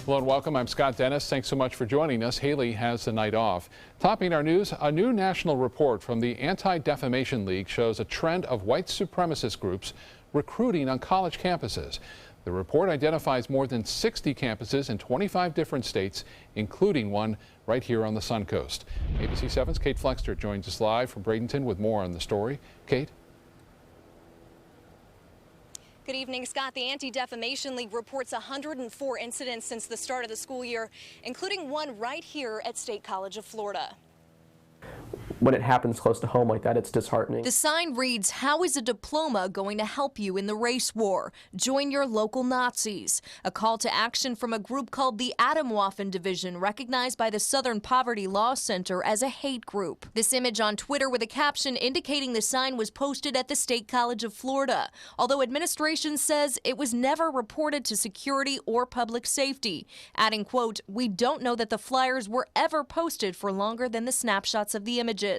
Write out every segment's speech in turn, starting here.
Hello and welcome. I'm Scott Dennis. Thanks so much for joining us. Haley has the night off. Topping our news, a new national report from the Anti-Defamation League shows a trend of white supremacist groups recruiting on college campuses. The report identifies more than 60 campuses in 25 different states, including one right here on the Suncoast. ABC 7's Kate Flexter joins us live from Bradenton with more on the story. Kate? Good evening, Scott. The Anti-Defamation League reports 104 incidents since the start of the school year, including one right here at State College of Florida. When it happens close to home like that, it's disheartening. The sign reads, "How is a diploma going to help you in the race war? Join your local Nazis." A call to action from a group called the Atomwaffen Division, recognized by the Southern Poverty Law Center as a hate group. This image on Twitter with a caption indicating the sign was posted at the State College of Florida, although administration says it was never reported to security or public safety, adding, quote, "We don't know that the flyers were ever posted for longer than the snapshots of the images.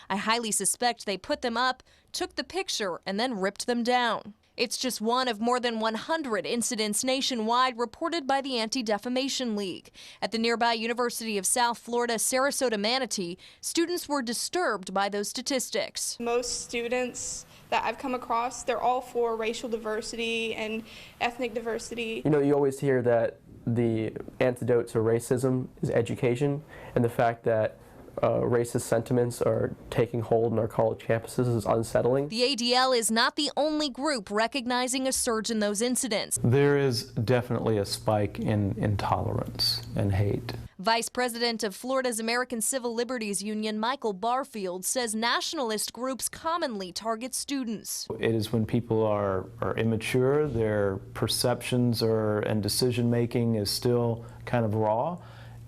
I highly suspect they put them up, took the picture, and then ripped them down." It's just one of more than 100 incidents nationwide reported by the Anti-Defamation League. At the nearby University of South Florida Sarasota Manatee, students were disturbed by those statistics. Most students that I've come across, they're all for racial diversity and ethnic diversity. You know, you always hear that the antidote to racism is education, and the fact that racist sentiments are taking hold in our college campuses is unsettling. The ADL is not the only group recognizing a surge in those incidents. There is definitely a spike in intolerance and hate. Vice President of Florida's American Civil Liberties Union, Michael Barfield, says nationalist groups commonly target students. It is when people are immature, their perceptions and decision making is still kind of raw,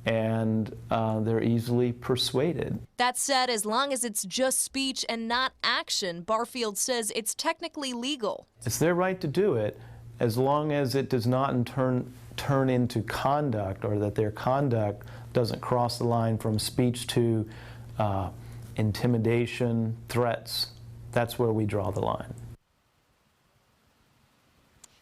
and they're easily persuaded. That said, as long as it's just speech and not action, Barfield says it's technically legal. It's their right to do it as long as it does not in turn into conduct, or that their conduct doesn't cross the line from speech to intimidation, threats. That's where we draw the line.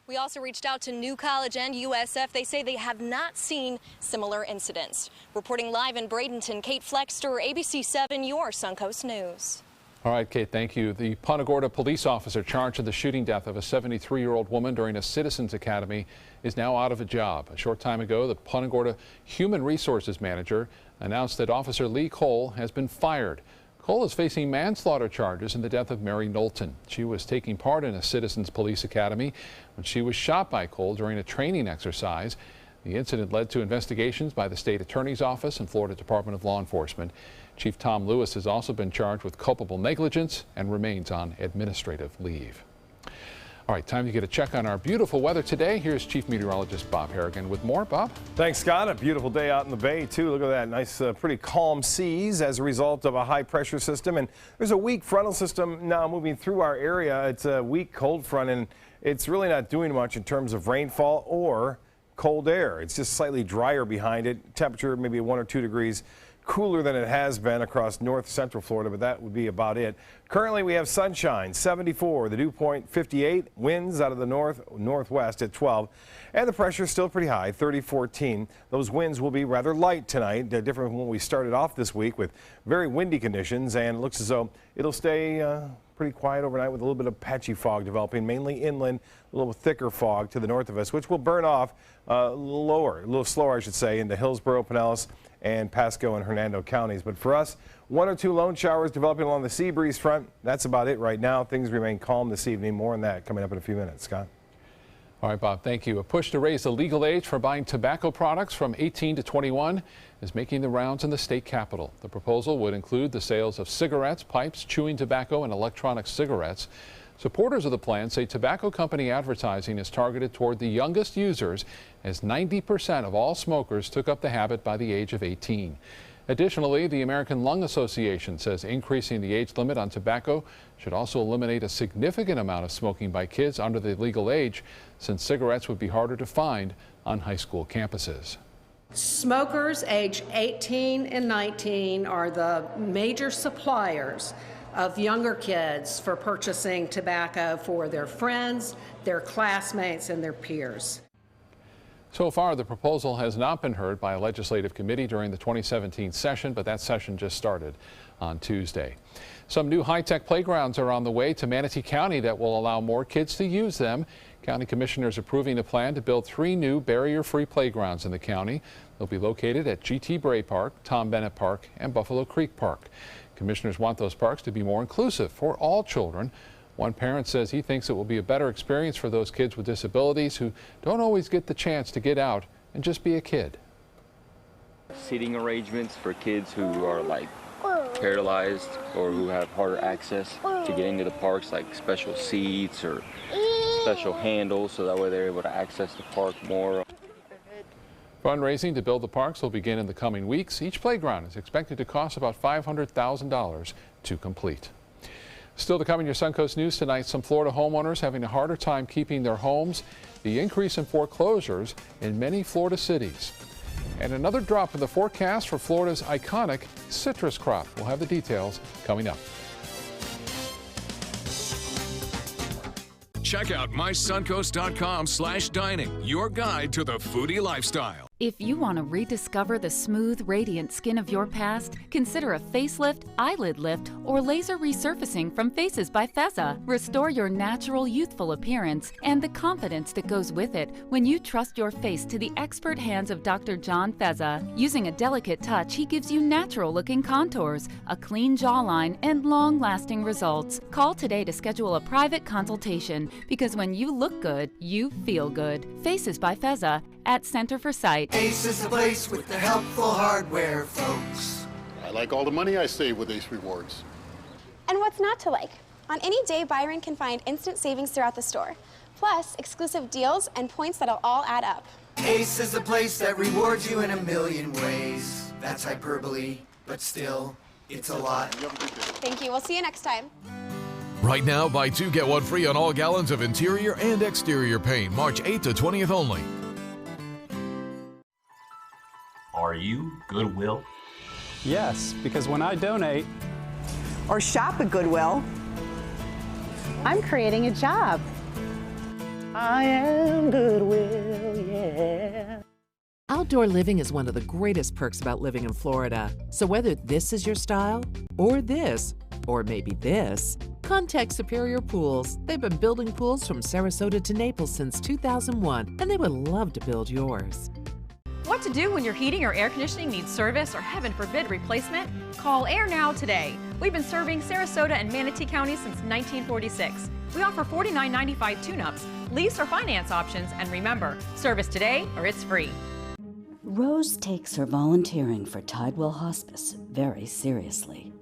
We also reached out to New College and USF. They say they have not seen similar incidents. Reporting live in Bradenton, Kate Flexter, ABC 7, your Suncoast News. All right, Kate, thank you. The Punta Gorda police officer charged with the shooting death of a 73-year-old woman during a Citizens Academy is now out of a job. A short time ago, the Punta Gorda Human Resources Manager announced that Officer Lee Cole has been fired. Cole is facing manslaughter charges in the death of Mary Knowlton. She was taking part in a Citizens Police Academy when she was shot by Cole during a training exercise. The incident led to investigations by the State Attorney's Office and Florida Department of Law Enforcement. Chief Tom Lewis has also been charged with culpable negligence and remains on administrative leave. All right, time to get a check on our beautiful weather today. Here's Chief Meteorologist Bob Harrigan with more. Bob? Thanks, Scott. A beautiful day out in the bay, too. Look at that. Nice, pretty calm seas as a result of a high pressure system. And there's a weak frontal system now moving through our area. It's a weak cold front, and it's really not doing much in terms of rainfall or cold air. It's just slightly drier behind it. Temperature maybe 1 or 2 degrees cooler than it has been across north central Florida, but that would be about it. Currently we have sunshine, 74, the dew point 58, winds out of the northwest at 12, and the pressure is still pretty high, 30-14. Those winds will be rather light tonight, different from when we started off this week with very windy conditions, and it looks as though it'll stay pretty quiet overnight with a little bit of patchy fog developing, mainly inland, a little thicker fog to the north of us, which will burn off a little slower, I should say, into Hillsborough, Pinellas, and Pasco and Hernando counties. But for us, 1 or 2 lone showers developing along the sea breeze front. That's about it right now. Things remain calm this evening. More on that coming up in a few minutes. Scott? All right, Bob, thank you. A push to raise the legal age for buying tobacco products from 18 to 21 is making the rounds in the state capitol. The proposal would include the sales of cigarettes, pipes, chewing tobacco, and electronic cigarettes. Supporters of the plan say tobacco company advertising is targeted toward the youngest users, as 90% of all smokers took up the habit by the age of 18. Additionally, the American Lung Association says increasing the age limit on tobacco should also eliminate a significant amount of smoking by kids under the legal age, since cigarettes would be harder to find on high school campuses. Smokers age 18 and 19 are the major suppliers of younger kids for purchasing tobacco for their friends, their classmates, and their peers. So far, the proposal has not been heard by a legislative committee during the 2017 session, but that session just started on Tuesday. Some new high-tech playgrounds are on the way to Manatee County that will allow more kids to use them. County commissioners approving a plan to build 3 new barrier-free playgrounds in the county. They'll be located at G.T. Bray Park, Tom Bennett Park, and Buffalo Creek Park. Commissioners want those parks to be more inclusive for all children. One parent says he thinks it will be a better experience for those kids with disabilities who don't always get the chance to get out and just be a kid. Seating arrangements for kids who are like paralyzed or who have harder access to getting to the parks, like special seats or special handles, so that way they're able to access the park more. Fundraising to build the parks will begin in the coming weeks. Each playground is expected to cost about $500,000 to complete. Still to come in your Suncoast News tonight, some Florida homeowners having a harder time keeping their homes, the increase in foreclosures in many Florida cities, and another drop in the forecast for Florida's iconic citrus crop. We'll have the details coming up. Check out mysuncoast.com/dining, your guide to the foodie lifestyle. If you want to rediscover the smooth, radiant skin of your past, consider a facelift, eyelid lift, or laser resurfacing from Faces by Feza. Restore your natural, youthful appearance and the confidence that goes with it when you trust your face to the expert hands of Dr. John Feza. Using a delicate touch, he gives you natural-looking contours, a clean jawline, and long-lasting results. Call today to schedule a private consultation, because when you look good, you feel good. Faces by Feza at Center for Sight. Ace is the place with the helpful hardware, folks. I like all the money I save with Ace Rewards. And what's not to like? On any day, Byron can find instant savings throughout the store. Plus, exclusive deals and points that'll all add up. Ace is the place that rewards you in a million ways. That's hyperbole, but still, it's a lot. Thank you. We'll see you next time. Right now, buy 2 get 1 free on all gallons of interior and exterior paint, March 8th to 20th only. Are you Goodwill? Yes, because when I donate or shop at Goodwill, I'm creating a job. I am Goodwill, yeah. Outdoor living is one of the greatest perks about living in Florida. So whether this is your style, or this, or maybe this, contact Superior Pools. They've been building pools from Sarasota to Naples since 2001, and they would love to build yours. What to do when your heating or air conditioning needs service or, heaven forbid, replacement? Call Air Now today. We've been serving Sarasota and Manatee County since 1946. We offer $49.95 tune-ups, lease or finance options, and remember, service today or it's free. Rose takes her volunteering for Tidewell Hospice very seriously.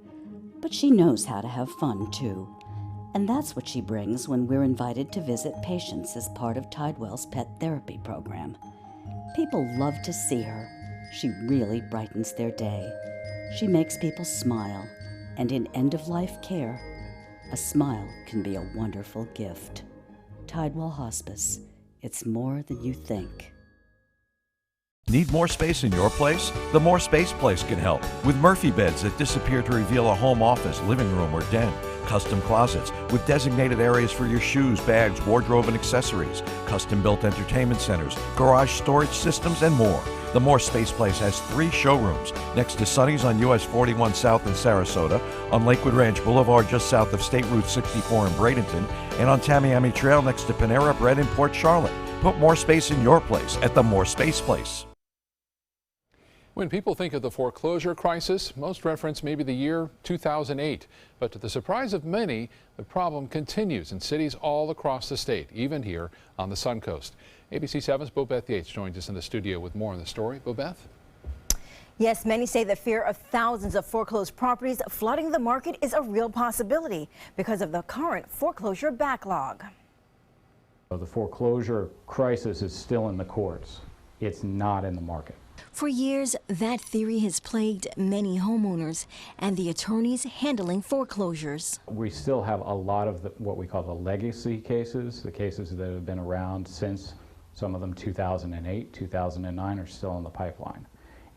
But she knows how to have fun, too. And that's what she brings when we're invited to visit patients as part of Tidewell's pet therapy program. People love to see her. She really brightens their day. She makes people smile. And in end-of-life care, a smile can be a wonderful gift. Tidewell Hospice. It's more than you think. Need more space in your place? The More Space Place can help with Murphy beds that disappear to reveal a home office, living room, or den. Custom closets with designated areas for your shoes, bags, wardrobe, and accessories. Custom-built entertainment centers, garage storage systems, and more. The More Space Place has 3 showrooms next to Sonny's on US 41 South in Sarasota, on Lakewood Ranch Boulevard just south of State Route 64 in Bradenton, and on Tamiami Trail next to Panera Bread in Port Charlotte. Put more space in your place at the More Space Place. When people think of the foreclosure crisis, most reference maybe the year 2008. But to the surprise of many, the problem continues in cities all across the state, even here on the Suncoast. ABC 7's Bobeth Yates joins us in the studio with more on the story. Bobeth? Yes, many say the fear of thousands of foreclosed properties flooding the market is a real possibility because of the current foreclosure backlog. The foreclosure crisis is still in the courts. It's not in the market. For years, that theory has plagued many homeowners and the attorneys handling foreclosures. We still have a lot of what we call the legacy cases, the cases that have been around since, some of them 2008, 2009 are still in the pipeline.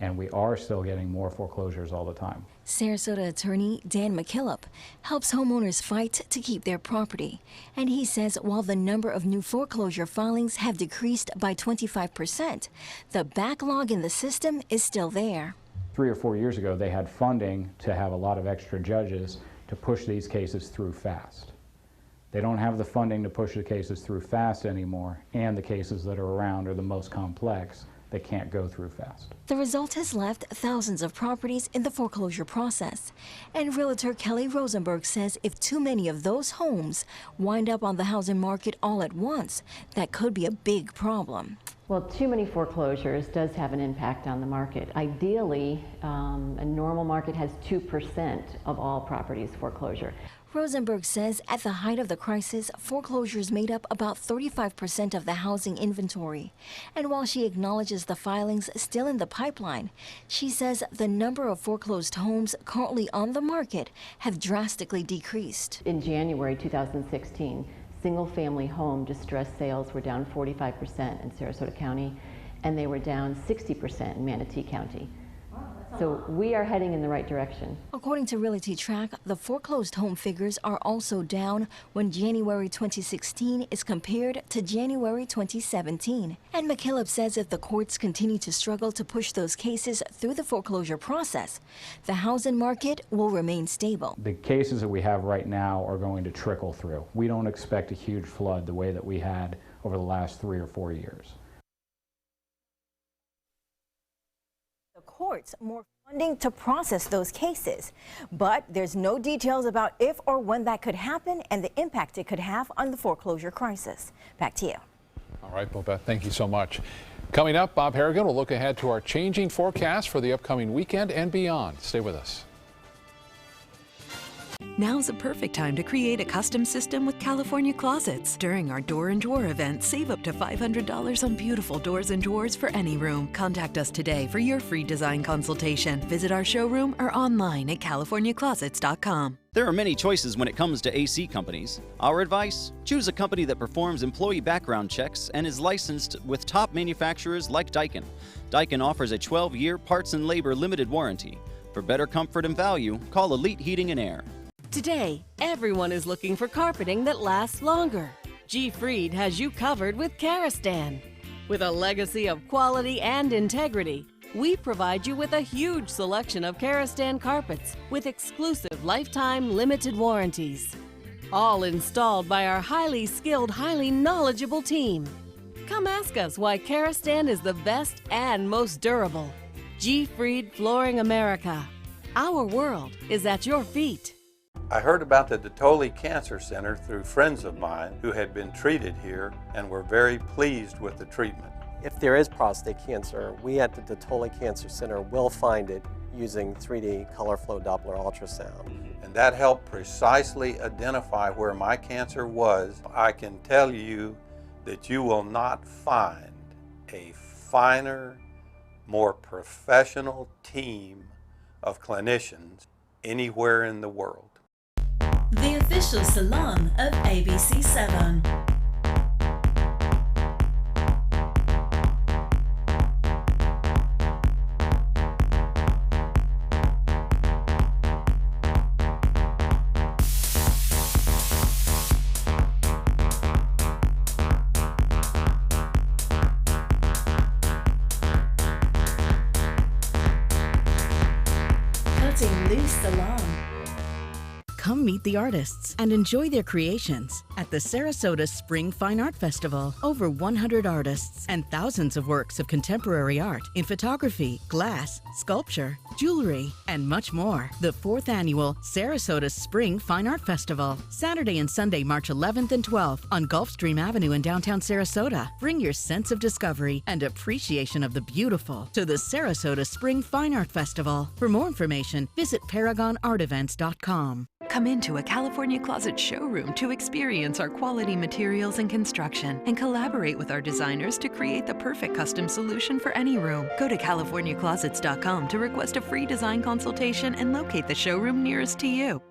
and we are still getting more foreclosures all the time. Sarasota attorney Dan McKillop helps homeowners fight to keep their property. And he says while the number of new foreclosure filings have decreased by 25%, the backlog in the system is still there. 3 or 4 years ago, they had funding to have a lot of extra judges to push these cases through fast. They don't have the funding to push the cases through fast anymore, and the cases that are around are the most complex. They can't go through fast. The result has left thousands of properties in the foreclosure process. And realtor Kelly Rosenberg says if too many of those homes wind up on the housing market all at once, that could be a big problem. Well, too many foreclosures does have an impact on the market. Ideally, a normal market has 2% of all properties foreclosure. Rosenberg says at the height of the crisis, foreclosures made up about 35% of the housing inventory. And while she acknowledges the filings still in the pipeline, she says the number of foreclosed homes currently on the market have drastically decreased. In January 2016, single-family home distressed sales were down 45% in Sarasota County, and they were down 60% in Manatee County. So we are heading in the right direction. According to Realty Track, the foreclosed home figures are also down when January 2016 is compared to January 2017. And McKillop says if the courts continue to struggle to push those cases through the foreclosure process, the housing market will remain stable. The cases that we have right now are going to trickle through. We don't expect a huge flood the way that we had over the last 3 or 4 years. Courts more funding to process those cases. But there's no details about if or when that could happen and the impact it could have on the foreclosure crisis. Back to you. All right, Bobette, thank you so much. Coming up, Bob Harrigan will look ahead to our changing forecast for the upcoming weekend and beyond. Stay with us. Now's a perfect time to create a custom system with California Closets. During our Door and Drawer event, save up to $500 on beautiful doors and drawers for any room. Contact us today for your free design consultation. Visit our showroom or online at californiaclosets.com. There are many choices when it comes to AC companies. Our advice? Choose a company that performs employee background checks and is licensed with top manufacturers like Daikin. Daikin offers a 12-year parts and labor limited warranty. For better comfort and value, call Elite Heating and Air. Today, everyone is looking for carpeting that lasts longer. G. Fried has you covered with Karastan. With a legacy of quality and integrity, we provide you with a huge selection of Karastan carpets with exclusive lifetime limited warranties. All installed by our highly skilled, highly knowledgeable team. Come ask us why Karastan is the best and most durable. G. Fried Flooring America. Our world is at your feet. I heard about the Dotole Cancer Center through friends of mine who had been treated here and were very pleased with the treatment. If there is prostate cancer, we at the Dotole Cancer Center will find it using 3D color flow Doppler ultrasound. And that helped precisely identify where my cancer was. I can tell you that you will not find a finer, more professional team of clinicians anywhere in the world. The official salon of ABC7. Cutting Loose Salon. Come meet the artists and enjoy their creations at the Sarasota Spring Fine Art Festival. Over 100 artists and thousands of works of contemporary art in photography, glass, sculpture, jewelry, and much more. The 4th annual Sarasota Spring Fine Art Festival. Saturday and Sunday, March 11th and 12th on Gulfstream Avenue in downtown Sarasota. Bring your sense of discovery and appreciation of the beautiful to the Sarasota Spring Fine Art Festival. For more information, visit ParagonArtEvents.com. Come into a California Closet showroom to experience our quality materials and construction and collaborate with our designers to create the perfect custom solution for any room. Go to CaliforniaClosets.com to request a free design consultation and locate the showroom nearest to you.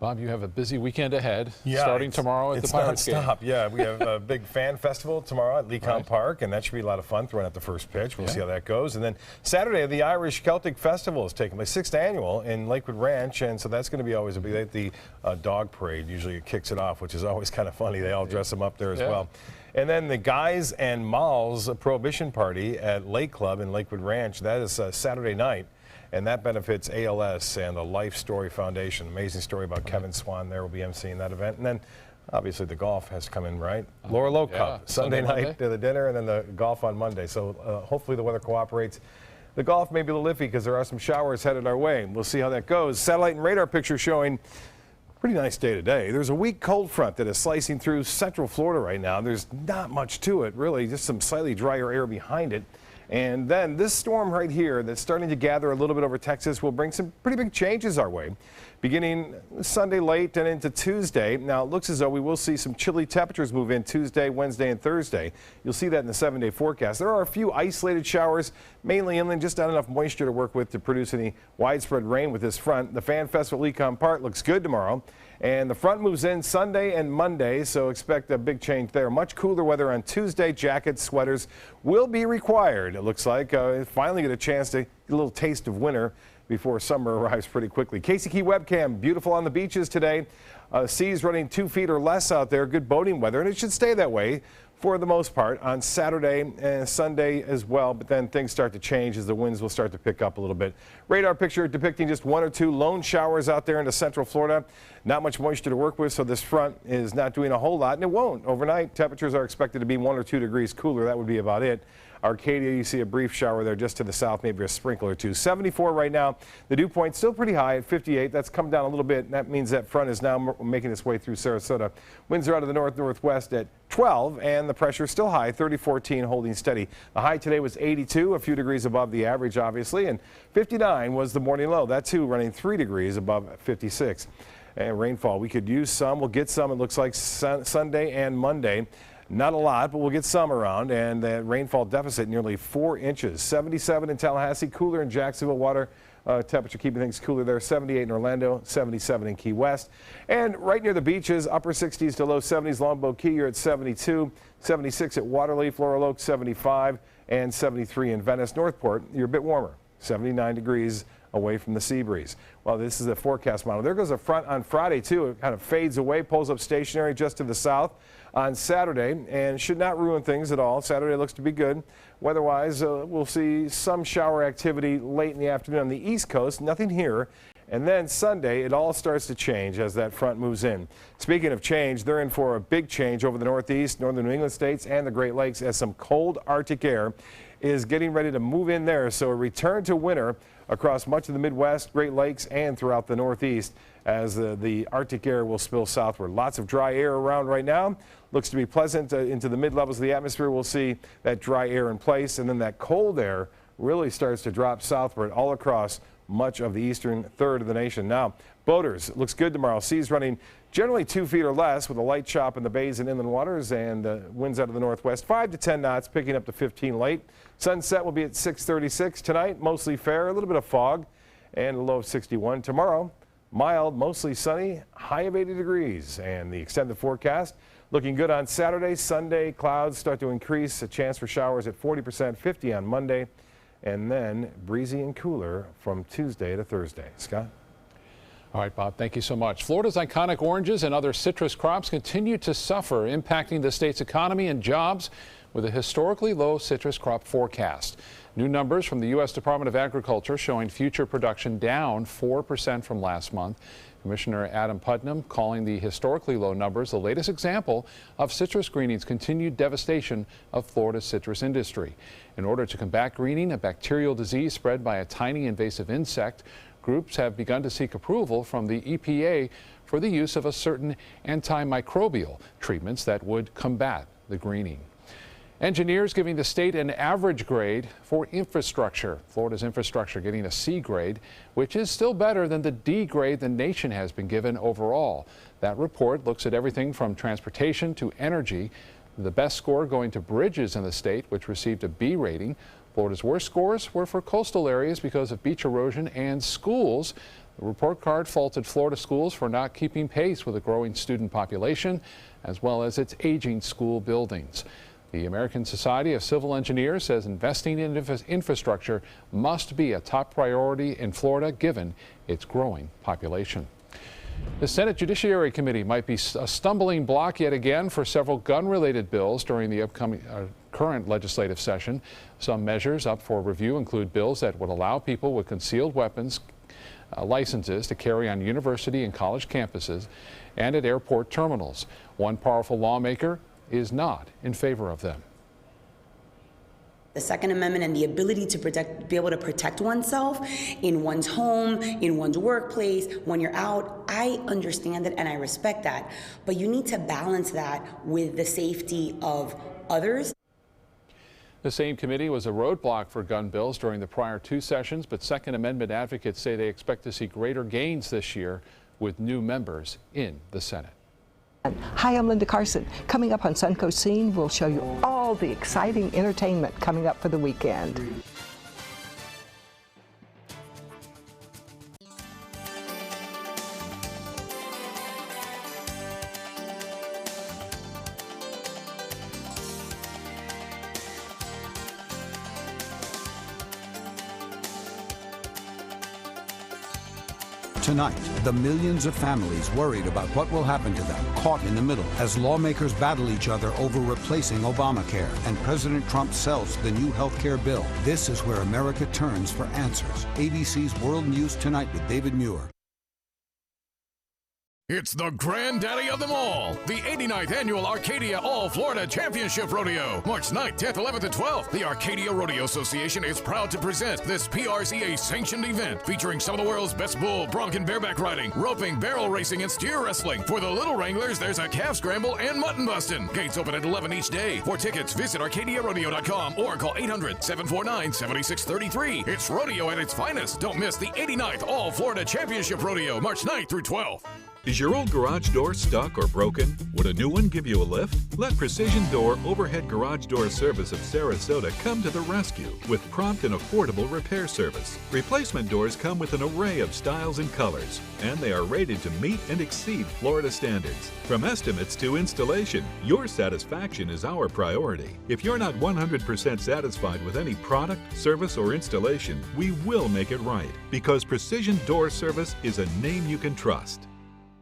Bob, you have a busy weekend ahead, Yeah, starting tomorrow at the Pirates game. Yeah, we have a big fan festival tomorrow at Lecom Right. Park, and that should be a lot of fun throwing out the first pitch. We'll see how that goes. And then Saturday, the Irish Celtic Festival is taking place, 6th annual in Lakewood Ranch, and so that's going to be always a big, the dog parade usually kicks it off, which is always kind of funny. They all dress them up there as well. And then the Guys and Malls Prohibition Party at Lake Club in Lakewood Ranch, that is Saturday night. And that benefits ALS and the Life Story Foundation. Amazing story about Kevin Swan there will be emceeing that event. And then obviously the golf has come in, right? Laura Lowe Cup, Sunday night to the dinner, and then the golf on Monday. So hopefully the weather cooperates. The golf may be a little iffy because there are some showers headed our way. We'll see how that goes. Satellite and radar picture showing pretty nice day today. There's a weak cold front that is slicing through central Florida right now. There's not much to it, really, just some slightly drier air behind it. And then this storm right here that's starting to gather a little bit over Texas will bring some pretty big changes our way, beginning Sunday late and into Tuesday. Now, it looks as though we will see some chilly temperatures move in Tuesday, Wednesday, and Thursday. You'll see that in the 7-day forecast. There are a few isolated showers, mainly inland, just not enough moisture to work with to produce any widespread rain with this front. The Fan Festival at Lecom Park looks good tomorrow. And the front moves in Sunday and Monday, so expect a big change there. Much cooler weather on Tuesday. Jackets, sweaters will be required, it looks like. Finally get a chance to get a little taste of winter before summer arrives pretty quickly. Casey Key webcam, beautiful on the beaches today. Seas running 2 feet or less out there. Good boating weather, and it should stay that way for the most part on Saturday and Sunday as well, but then things start to change as the winds will start to pick up a little bit. Radar picture depicting just 1 or 2 lone showers out there into central Florida. Not much moisture to work with, so this front is not doing a whole lot, and it won't. Overnight, temperatures are expected to be 1 or 2 degrees cooler. That would be about it. Arcadia, you see a brief shower there just to the south, maybe a sprinkle or two. 74 right now. The dew point still pretty high at 58. That's come down a little bit. And that means that front is now making its way through Sarasota. Winds are out of the north-northwest at 12, and the pressure still high, 30-14, holding steady. The high today was 82, a few degrees above the average, obviously, and 59 was the morning low. That, too, running 3 degrees above 56. And rainfall, we could use some. We'll get some, it looks like, Sunday and Monday. Not a lot, but we'll get some around, and that rainfall deficit nearly 4 inches. 77 in Tallahassee, cooler in Jacksonville. Water temperature keeping things cooler there. 78 in Orlando, 77 in Key West. And right near the beaches, upper 60s to low 70s. Longboat Key, you're at 72. 76 at Waterleaf, Laurel Oak, 75, and 73 in Venice. Northport, you're a bit warmer, 79 degrees away from the sea breeze. Well, this is the forecast model. There goes a front on Friday, too. It kind of fades away, pulls up stationary just to the south on Saturday, and should not ruin things at all. Saturday looks to be good. Weather-wise, we'll see some shower activity late in the afternoon on the East Coast. Nothing here. And then Sunday, it all starts to change as that front moves in. Speaking of change, they're in for a big change over the Northeast, northern New England states, and the Great Lakes as some cold Arctic air is getting ready to move in there. So a return to winter across much of the Midwest, Great Lakes, and throughout the Northeast as the Arctic air will spill southward. Lots of dry air around right now. Looks to be pleasant into the mid-levels of the atmosphere. We'll see that dry air in place, and then that cold air really starts to drop southward all across much of the eastern third of the nation. Now, boaters, it looks good tomorrow. Seas running generally 2 feet or less with a light chop in the bays and inland waters, and winds out of the northwest 5 to 10 knots, picking up to 15 late. Sunset will be at 6:36 tonight. Mostly fair, a little bit of fog, and a low of 61. Tomorrow, mild, mostly sunny, high of 80 degrees. And the extended forecast looking good on Saturday. Sunday, clouds start to increase. A chance for showers at 40%, 50 on Monday, and then breezy and cooler from Tuesday to Thursday. Scott? All right, Bob, thank you so much. Florida's iconic oranges and other citrus crops continue to suffer, impacting the state's economy and jobs with a historically low citrus crop forecast. New numbers from the U.S. Department of Agriculture showing future production down 4% from last month. Commissioner Adam Putnam calling the historically low numbers the latest example of citrus greening's continued devastation of Florida's citrus industry. In order to combat greening, a bacterial disease spread by a tiny invasive insect, groups have begun to seek approval from the EPA for the use of a certain antimicrobial treatments that would combat the greening. Engineers giving the state an average grade for infrastructure. Florida's infrastructure getting a C grade, which is still better than the D grade the nation has been given overall. That report looks at everything from transportation to energy. The best score going to bridges in the state, which received a B rating. Florida's worst scores were for coastal areas because of beach erosion and schools. The report card faulted Florida schools for not keeping pace with a growing student population, as well as its aging school buildings. The American Society of Civil Engineers says investing in infrastructure must be a top priority in Florida given its growing population. The Senate Judiciary Committee might be a stumbling block yet again for several gun-related bills during the upcoming current legislative session. Some measures up for review include bills that would allow people with concealed weapons licenses to carry on university and college campuses and at airport terminals. One powerful lawmaker is not in favor of them. The Second Amendment and the ability to be able to protect oneself in one's home, in one's workplace, when you're out, I understand it and I respect that. But you need to balance that with the safety of others. The same committee was a roadblock for gun bills during the prior two sessions, but Second Amendment advocates say they expect to see greater gains this year with new members in the Senate. Hi, I'm Linda Carson. Coming up on Suncoast Scene, we'll show you all the exciting entertainment coming up for the weekend. Tonight, the millions of families worried about what will happen to them, caught in the middle as lawmakers battle each other over replacing Obamacare and President Trump sells the new health care bill. This is where America turns for answers. ABC's World News Tonight with David Muir. It's the granddaddy of them all, the 89th Annual Arcadia All-Florida Championship Rodeo. March 9th, 10th, 11th, and 12th, the Arcadia Rodeo Association is proud to present this PRCA-sanctioned event featuring some of the world's best bull, bronc, and bareback riding, roping, barrel racing, and steer wrestling. For the little wranglers, there's a calf scramble and mutton busting. Gates open at 11 each day. For tickets, visit arcadiarodeo.com or call 800-749-7633. It's rodeo at its finest. Don't miss the 89th All-Florida Championship Rodeo, March 9th through 12th. Is your old garage door stuck or broken? Would a new one give you a lift? Let Precision Door Overhead Garage Door Service of Sarasota come to the rescue with prompt and affordable repair service. Replacement doors come with an array of styles and colors, and they are rated to meet and exceed Florida standards. From estimates to installation, your satisfaction is our priority. If you're not 100% satisfied with any product, service, or installation, we will make it right, because Precision Door Service is a name you can trust.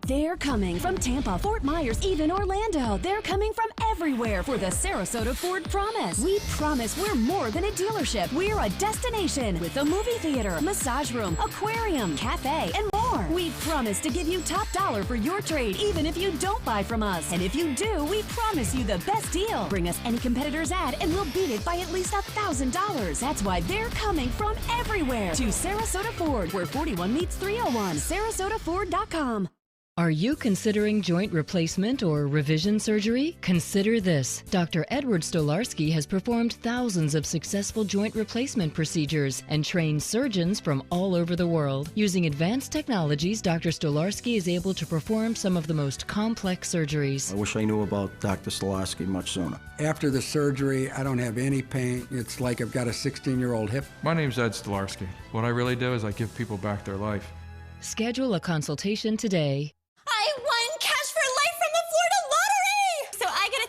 They're coming from Tampa, Fort Myers, even Orlando. They're coming from everywhere for the Sarasota Ford Promise. We promise we're more than a dealership. We're a destination with a movie theater, massage room, aquarium, cafe, and more. We promise to give you top dollar for your trade, even if you don't buy from us. And if you do, we promise you the best deal. Bring us any competitor's ad and we'll beat it by at least $1,000. That's why they're coming from everywhere to Sarasota Ford, where 41 meets 301. SarasotaFord.com. Are you considering joint replacement or revision surgery? Consider this. Dr. Edward Stolarski has performed thousands of successful joint replacement procedures and trained surgeons from all over the world. Using advanced technologies, Dr. Stolarski is able to perform some of the most complex surgeries. I wish I knew about Dr. Stolarski much sooner. After the surgery, I don't have any pain. It's like I've got a 16-year-old hip. My name's Ed Stolarski. What I really do is I give people back their life. Schedule a consultation today. I won cash for life from the Florida Lottery! So I get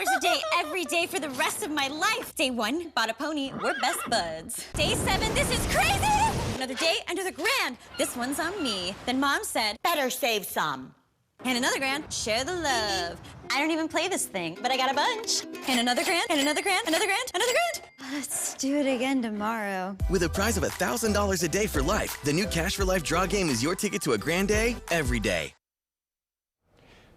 $1,000 a day every day for the rest of my life. Day 1, bought a pony, we're best buds. Day 7, this is crazy! Another day, another grand. This one's on me. Then Mom said, better save some. And another grand, share the love. I don't even play this thing, but I got a bunch. And another grand, and another grand, another grand, another grand. Let's do it again tomorrow. With a prize of $1,000 a day for life, the new Cash for Life draw game is your ticket to a grand day every day.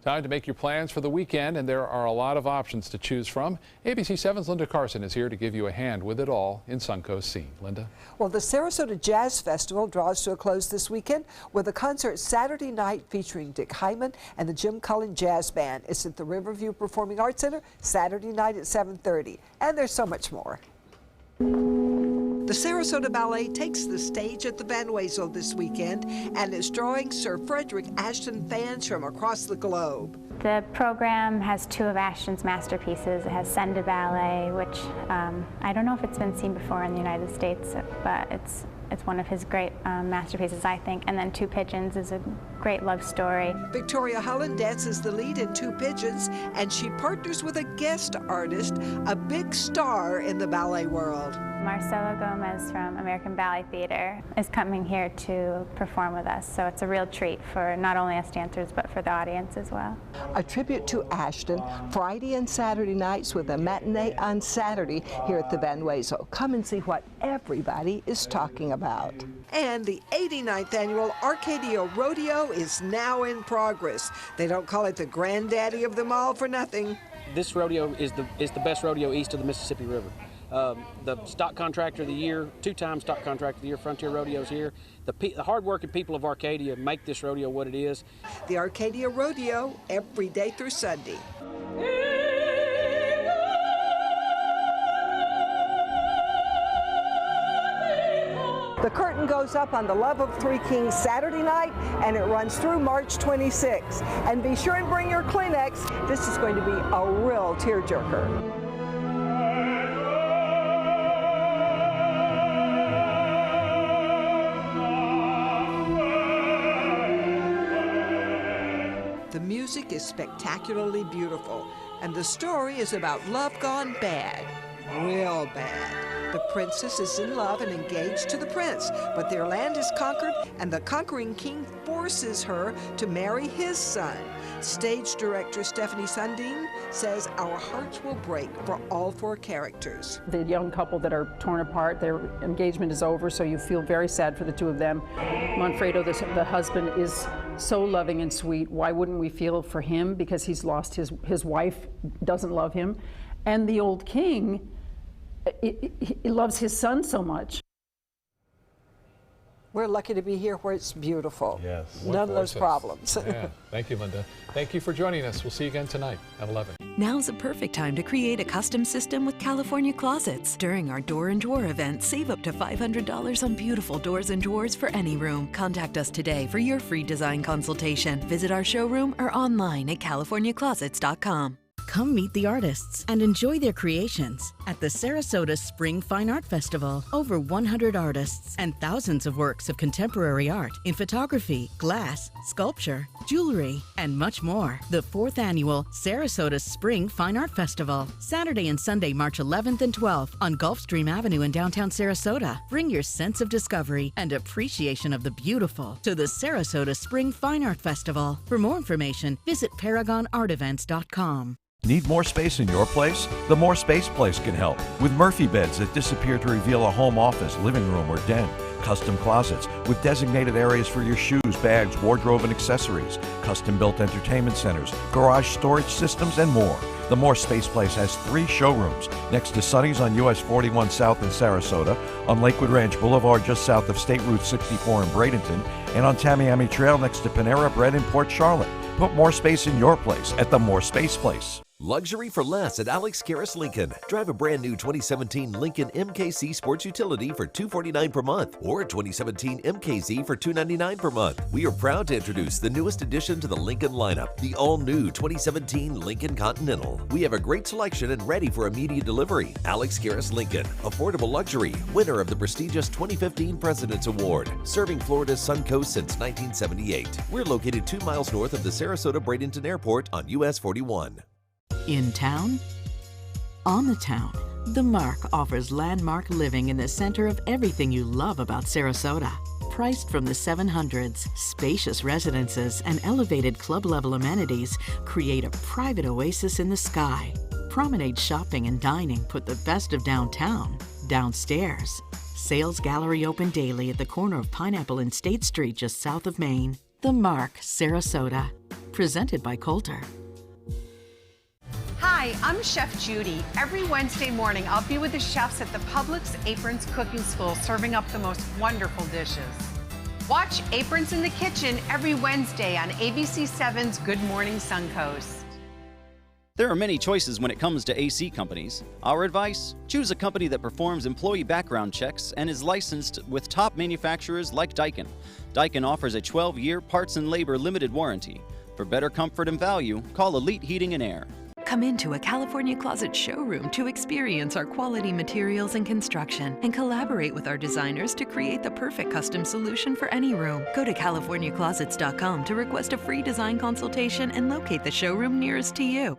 Time to make your plans for the weekend, and there are a lot of options to choose from. ABC 7's Linda Carson is here to give you a hand with it all in Suncoast Scene. Linda? Well, the Sarasota Jazz Festival draws to a close this weekend with a concert Saturday night featuring Dick Hyman and the Jim Cullen Jazz Band. It's at the Riverview Performing Arts Center Saturday night at 7:30. And there's so much more. The Sarasota Ballet takes the stage at the Van Wezel this weekend and is drawing Sir Frederick Ashton fans from across the globe. The program has 2 of Ashton's masterpieces. It has Senda Ballet, which I don't know if it's been seen before in the United States, but it's It's one of his great masterpieces, I think. And then Two Pigeons is a great love story. Victoria Hullen dances the lead in Two Pigeons, and she partners with a guest artist, a big star in the ballet world. Marcelo Gomez from American Ballet Theater is coming here to perform with us, so it's a real treat for not only us dancers but for the audience as well. A tribute to Ashton, Friday and Saturday nights with a matinee on Saturday here at the Van Wezel. Come and see what everybody is talking about. And the 89th annual Arcadia Rodeo is now in progress. They don't call it the granddaddy of them all for nothing. This rodeo is the best rodeo east of the Mississippi River. The stock contractor of the year, 2-time stock contractor of the year, Frontier Rodeo's here. The hard-working people of Arcadia make this rodeo what it is. The Arcadia Rodeo, every day through Sunday. The curtain goes up on the Love of Three Kings Saturday night, and it runs through March 26th. And be sure and bring your Kleenex. This is going to be a real tearjerker. The music is spectacularly beautiful, and the story is about love gone bad, real bad. The princess is in love and engaged to the prince, but their land is conquered, and the conquering king forces her to marry his son. Stage director Stephanie Sundin says our hearts will break for all 4 characters. The young couple that are torn apart, their engagement is over, so you feel very sad for the two of them. Manfredo, the husband, is so loving and sweet. Why wouldn't we feel for him? Because he's lost his wife, doesn't love him. And the old king, he loves his son so much. We're lucky to be here where it's beautiful. Yes. None of those problems. Yeah. Thank you, Linda. Thank you for joining us. We'll see you again tonight at 11. Now's a perfect time to create a custom system with California Closets. During our Door and Drawer event, save up to $500 on beautiful doors and drawers for any room. Contact us today for your free design consultation. Visit our showroom or online at CaliforniaClosets.com. Come meet the artists and enjoy their creations at the Sarasota Spring Fine Art Festival. Over 100 artists and thousands of works of contemporary art in photography, glass, sculpture, jewelry, and much more. The 4th annual Sarasota Spring Fine Art Festival, Saturday and Sunday, March 11th and 12th on Gulfstream Avenue in downtown Sarasota. Bring your sense of discovery and appreciation of the beautiful to the Sarasota Spring Fine Art Festival. For more information, visit ParagonArtEvents.com. Need more space in your place? The More Space Place can help with Murphy beds that disappear to reveal a home office, living room, or den. Custom closets with designated areas for your shoes, bags, wardrobe, and accessories. Custom-built entertainment centers, garage storage systems, and more. The More Space Place has 3 showrooms next to Sonny's on US 41 South in Sarasota, on Lakewood Ranch Boulevard just south of State Route 64 in Bradenton, and on Tamiami Trail next to Panera Bread in Port Charlotte. Put more space in your place at the More Space Place. Luxury for less at Alex Karras Lincoln. Drive a brand new 2017 Lincoln MKZ Sports Utility for $249 per month or a 2017 MKZ for $299 per month. We are proud to introduce the newest addition to the Lincoln lineup, the all-new 2017 Lincoln Continental. We have a great selection and ready for immediate delivery. Alex Karras Lincoln, affordable luxury, winner of the prestigious 2015 President's Award, serving Florida's Suncoast since 1978. We're located 2 miles north of the Sarasota-Bradenton Airport on US 41. In town? On the town, The Mark offers landmark living in the center of everything you love about Sarasota. Priced from the 700s, spacious residences and elevated club-level amenities create a private oasis in the sky. Promenade shopping and dining put the best of downtown downstairs. Sales gallery open daily at the corner of Pineapple and State Street just south of Main. The Mark, Sarasota. Presented by Coulter. Hi, I'm Chef Judy. Every Wednesday morning, I'll be with the chefs at the Publix Aprons Cooking School serving up the most wonderful dishes. Watch Aprons in the Kitchen every Wednesday on ABC7's Good Morning Suncoast. There are many choices when it comes to AC companies. Our advice? Choose a company that performs employee background checks and is licensed with top manufacturers like Daikin. Daikin offers a 12-year parts and labor limited warranty. For better comfort and value, call Elite Heating and Air. Come into a California Closet showroom to experience our quality materials and construction and collaborate with our designers to create the perfect custom solution for any room. Go to CaliforniaClosets.com to request a free design consultation and locate the showroom nearest to you.